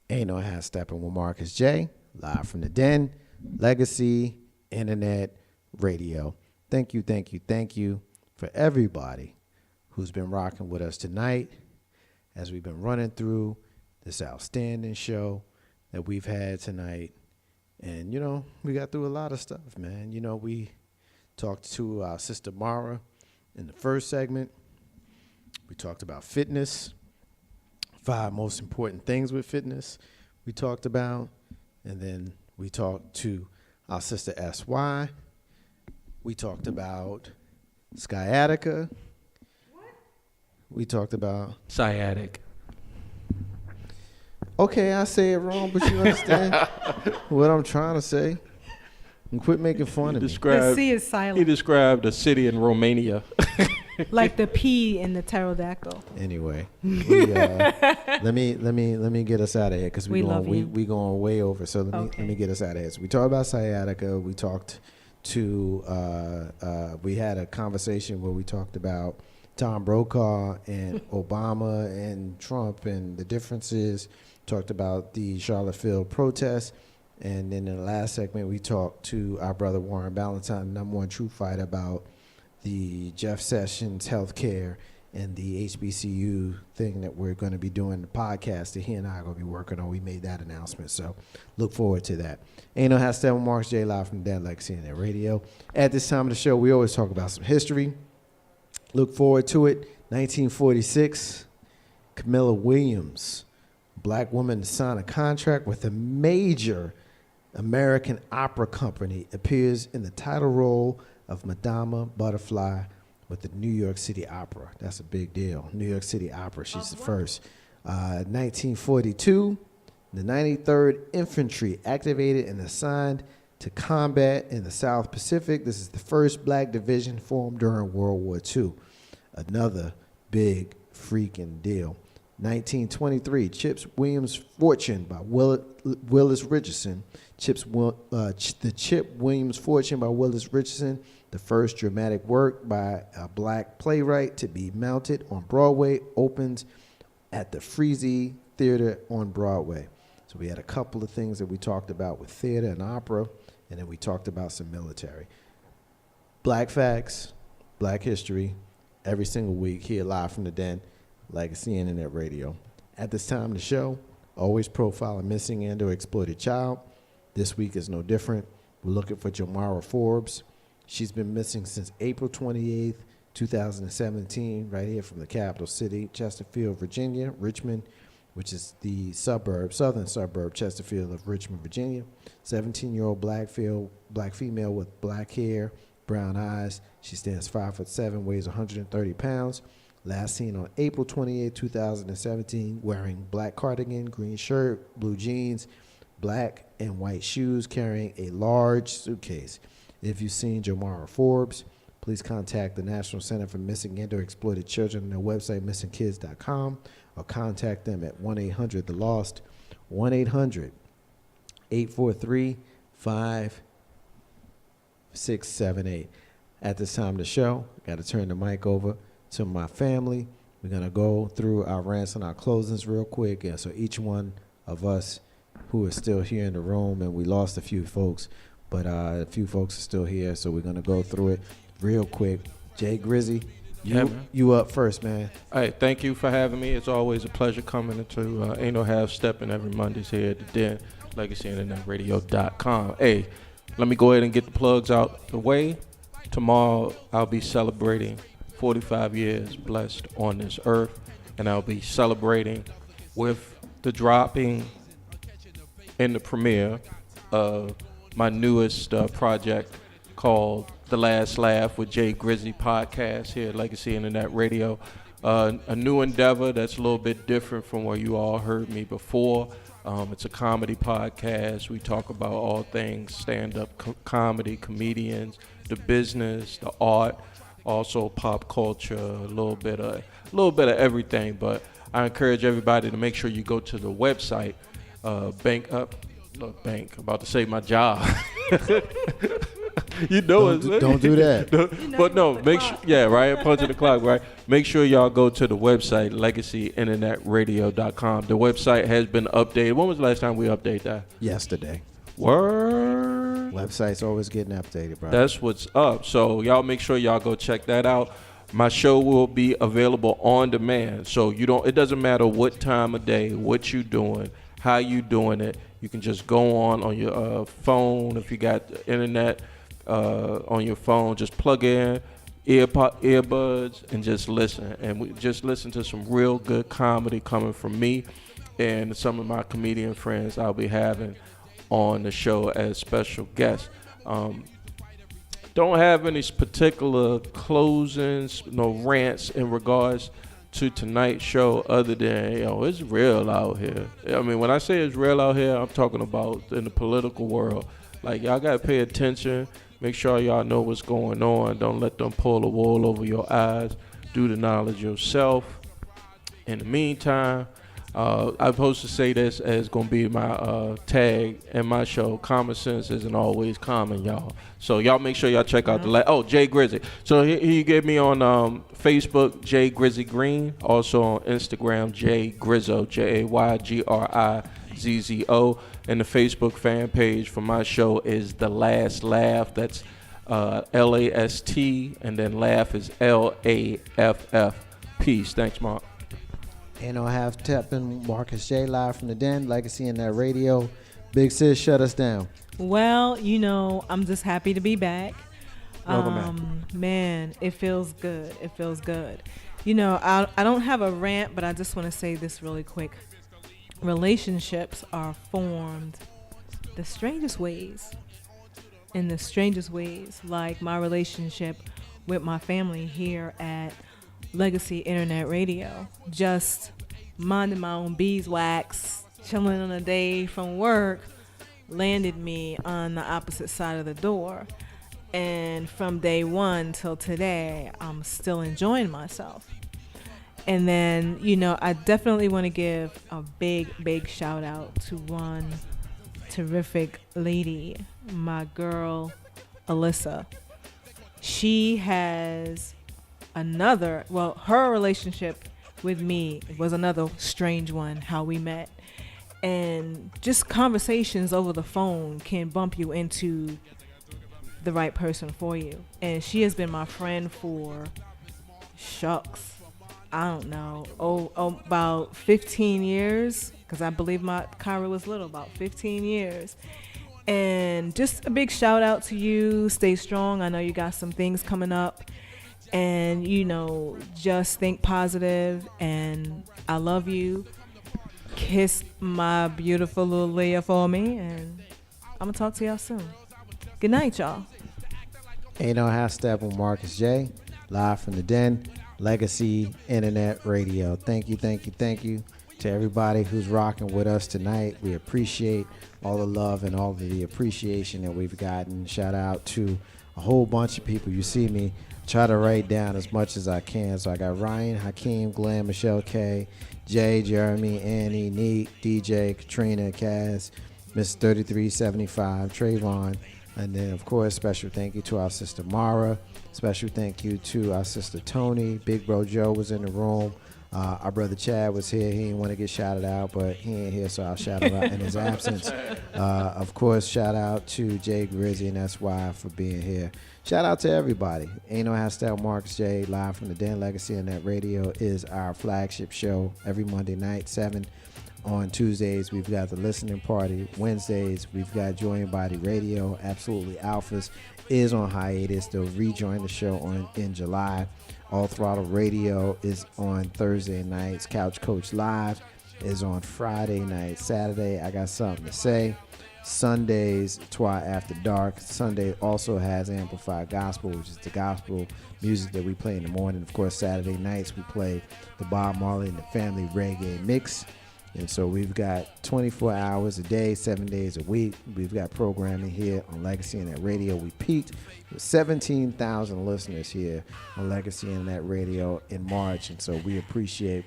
Ain't No Half Stepping with Marcus J. Live from the Den, Legacy Internet Radio. Thank you for everybody who's been rocking with us tonight as we've been running through this outstanding show that we've had tonight. And, you know, we got through a lot of stuff, man. You know, we talked to our sister Mara in the first segment. We talked about fitness, 5 most important things with fitness we talked about. And then we talked to our sister SY. We talked about sciatica. What? We talked about sciatic. Okay, I say it wrong, but you understand what I'm trying to say. And quit making fun of me. The C is silent. He described a city in Romania. Like the P in the pterodactyl. Anyway, let me get us out of here because we going way over. So let me get us out of here. So we talked about sciatica. We talked to we had a conversation where we talked about Tom Brokaw and Obama and Trump and the differences. Talked about the Charlottesville protests. And then in the last segment, we talked to our brother Warren Ballantyne, #1 true fighter, about the Jeff Sessions healthcare and the HBCU thing that we're going to be doing, the podcast that he and I are going to be working on. We made that announcement, so look forward to that. Ain't No Half Stepping, Marcus J. Live from Dan Legacyinternetradio Radio. At this time of the show, we always talk about some history. Look forward to it. 1946, Camilla Williams, black woman to sign a contract with a major American opera company, appears in the title role of Madama Butterfly with the New York City Opera. That's a big deal. New York City Opera, she's the first. 1942, the 93rd Infantry activated and assigned to combat in the South Pacific. This is the first black division formed during World War II. Another big freaking deal. 1923, Chips Williams' Fortune by Willis Richardson. The Chip Williams Fortune by Willis Richardson, the first dramatic work by a black playwright to be mounted on Broadway, opens at the Freese Theater on Broadway. So we had a couple of things that we talked about with theater and opera, and then we talked about some military. Black facts, black history, every single week here live from the Den, Legacy Internet Radio. At this time of the show, always profile a missing and or exploited child. This week is no different. We're looking for Jamara Forbes. She's been missing since April 28th, 2017, right here from the capital city, Chesterfield, Virginia, Richmond, which is the southern suburb, Chesterfield of Richmond, Virginia. 17-year-old black female with black hair, brown eyes. She stands 5'7", weighs 130 pounds. Last seen on April 28, 2017, wearing black cardigan, green shirt, blue jeans, black and white shoes, carrying a large suitcase. If you've seen Jamara Forbes, please contact the National Center for Missing and or Exploited Children on their website, missingkids.com, or contact them at 1-800-THE-LOST, 1-800-843-5678. At this time of the show, I got to turn the mic over to my family. We're going to go through our rants and our closings real quick. And so each one of us who is still here in the room, and we lost a few folks, but a few folks are still here, so we're going to go through it real quick. Jay Grizzy, you up first, man. All right, thank you for having me. It's always a pleasure coming into Ain't No Half Stepping every Mondays here at the Den, legacyinternetradio.com. Hey, let me go ahead and get the plugs out the way. Tomorrow, I'll be celebrating 45 years blessed on this earth, and I'll be celebrating with the dropping and the premiere of my newest project called The Last Laugh with Jay Grizzy podcast here at Legacy Internet Radio. A new endeavor that's a little bit different from where you all heard me before. It's a comedy podcast. We talk about all things stand-up comedy, comedians, the business, the art, also pop culture, a little bit of everything. But I encourage everybody to make sure you go to the website, about to say my job. You know Don't do that. But no, make sure, yeah, right, punching the clock, right? Make sure y'all go to the website, legacyinternetradio.com. The website has been updated. When was the last time we updated that? Yesterday. Word. Website's always getting updated, bro. That's what's up. So y'all make sure y'all go check that out. My show will be available on demand. So it doesn't matter what time of day, what you doing, how you doing it. You can just go on your phone. If you got the internet on your phone, just plug in earbuds and just listen. And we just listen to some real good comedy coming from me and some of my comedian friends I'll be having on the show as special guests. Don't have any particular closings, no rants in regards to tonight's show other than, it's real out here. I mean, when I say it's real out here, I'm talking about in the political world. Like, y'all got to pay attention. Make sure y'all know what's going on. Don't let them pull the wool over your eyes. Do the knowledge yourself. In the meantime, I'm supposed to say this as going to be my tag in my show. Common sense isn't always common, y'all. So y'all make sure y'all check out Jay Grizzy. So he gave me on Facebook, Jay Grizzy Green. Also on Instagram, Jay Grizzo, JayGrizzo. And the Facebook fan page for my show is The Last Laugh. That's LAST, and then laugh is LAFF. Peace. Thanks, Mark. Ain't no half tapping. Marcus J live from the den. Legacy Internet Radio. Big Sis, shut us down. Well, I'm just happy to be back. Welcome back. Man, it feels good. It feels good. I don't have a rant, but I just want to say this really quick. Relationships are formed the strangest ways. In the strangest ways, like my relationship with my family here at Legacy Internet Radio. Just minding my own beeswax, chilling on a day from work, landed me on the opposite side of the door. And from day one till today, I'm still enjoying myself. And then, I definitely want to give a big, big shout out to one terrific lady, my girl, Alyssa. She has her relationship with me was another strange one, how we met. And just conversations over the phone can bump you into the right person for you. And she has been my friend for, I don't know, about 15 years, because I believe my Kyra was little, about 15 years. And just a big shout out to you. Stay strong. I know you got some things coming up. And, just think positive, and I love you. Kiss my beautiful little Leah for me, and I'm going to talk to y'all soon. Good night, y'all. Ain't no half step with Marcus J, live from the den, Legacy Internet Radio. Thank you to everybody who's rocking with us tonight. We appreciate all the love and all of the appreciation that we've gotten. Shout out to a whole bunch of people. You see me try to write down as much as I can. So I got Ryan, Hakeem, Glenn, Michelle K, Jay, Jeremy, Annie, Neat, DJ, Katrina, Kaz, Miss 3375, Trayvon, and then of course special thank you to our sister Mara. Special thank you to our sister Tony. Big Bro Joe was in the room. Our brother Chad was here. He didn't want to get shouted out, but he ain't here, so I'll shout him out in his absence. Of course, shout out to Jay Grizzy and SY for being here. Shout out to everybody. Ain't no hashtag Marcus J, live from the Den. Legacy Internet Radio is our flagship show every Monday night, 7. On Tuesdays, we've got the listening party. Wednesdays, we've got Join Body Radio. Absolutely Alphas is on hiatus. They'll rejoin the show in July. All Throttle Radio is on Thursday nights. Couch Coach Live is on Friday night. Saturday, I Got Something to Say. Sundays, Twi After Dark. Sunday also has Amplified Gospel, which is the gospel music that we play in the morning. Of course, Saturday nights we play the Bob Marley and the Family Reggae Mix. And so we've got 24 hours a day, 7 days a week. We've got programming here on Legacy Internet Radio. We peaked with 17,000 listeners here on Legacy Internet Radio in March. And so we appreciate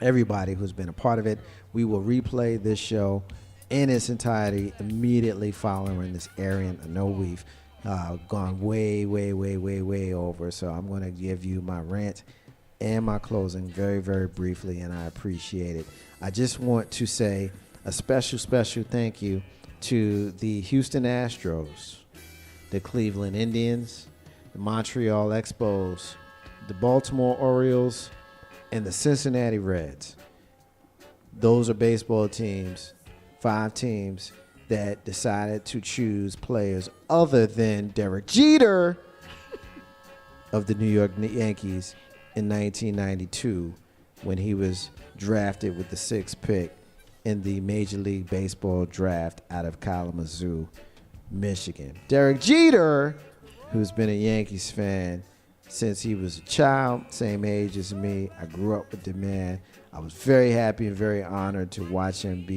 everybody who's been a part of it. We will replay this show in its entirety immediately following this airing. I know we've Gone way, way, way, way, way over. So I'm going to give you my rant and my closing very, very briefly, and I appreciate it. I just want to say a special, special thank you to the Houston Astros, the Cleveland Indians, the Montreal Expos, the Baltimore Orioles, and the Cincinnati Reds. Those are baseball teams, 5 teams that decided to choose players other than Derek Jeter of the New York Yankees in 1992 when he was drafted with the 6th pick in the Major League Baseball draft out of Kalamazoo, Michigan. Derek Jeter, who's been a Yankees fan since he was a child, same age as me. I grew up with the man. I was very happy and very honored to watch him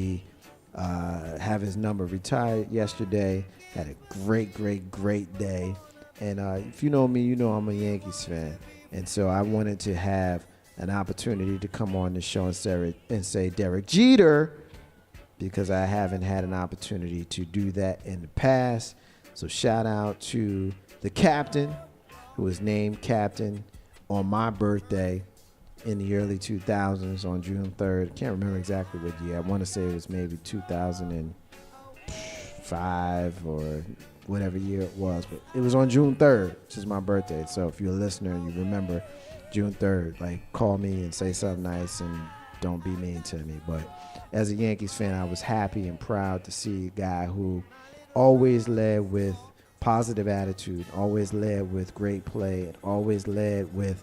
have his number retired yesterday. Had a great, great, great day. And if you know me, you know I'm a Yankees fan. And so I wanted to have an opportunity to come on the show and say Derek Jeter, because I haven't had an opportunity to do that in the past. So shout out to the captain, who was named captain on my birthday in the early 2000s on June 3rd. I can't remember exactly what year. I want to say it was maybe 2005 or whatever year it was. But it was on June 3rd, which is my birthday. So if you're a listener and you remember June 3rd, like, call me and say something nice and don't be mean to me. But as a Yankees fan, I was happy and proud to see a guy who always led with positive attitude, always led with great play, and always led with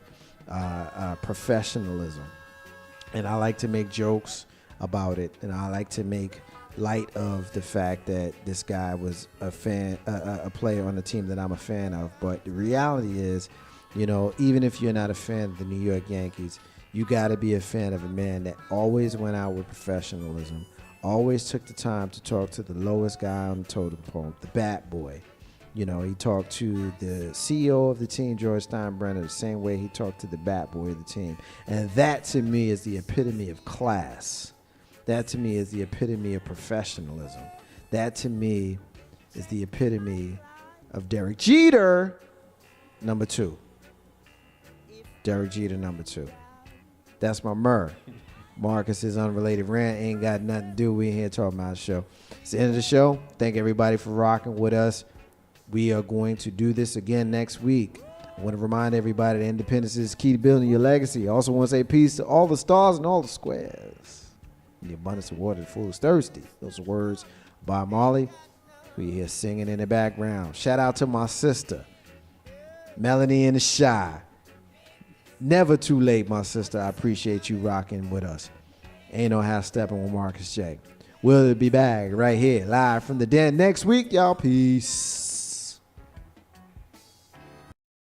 professionalism. And I like to make jokes about it, and I like to make light of the fact that this guy was a player on the team that I'm a fan of. But the reality is, you know, even if you're not a fan of the New York Yankees, you got to be a fan of a man that always went out with professionalism, always took the time to talk to the lowest guy on the totem pole, the bat boy. You know, he talked to the CEO of the team, George Steinbrenner, the same way he talked to the bat boy of the team. And that, to me, is the epitome of class. That, to me, is the epitome of professionalism. That, to me, is the epitome of Derek Jeter, number 2. Derek Jeter, number 2. That's my Murr. Marcus's unrelated rant ain't got nothing to do. We ain't here talking about the show. It's the end of the show. Thank everybody for rocking with us. We are going to do this again next week. I want to remind everybody that independence is key to building your legacy. I also want to say peace to all the stars and all the squares. In the abundance of water, the fool is thirsty. Those are words by Molly, who you hear singing in the background. Shout out to my sister, Melanie in the Shy. Never too late, my sister. I appreciate you rocking with us. Ain't no half stepping with Marcus J. We'll be back right here live from the den next week, y'all. Peace.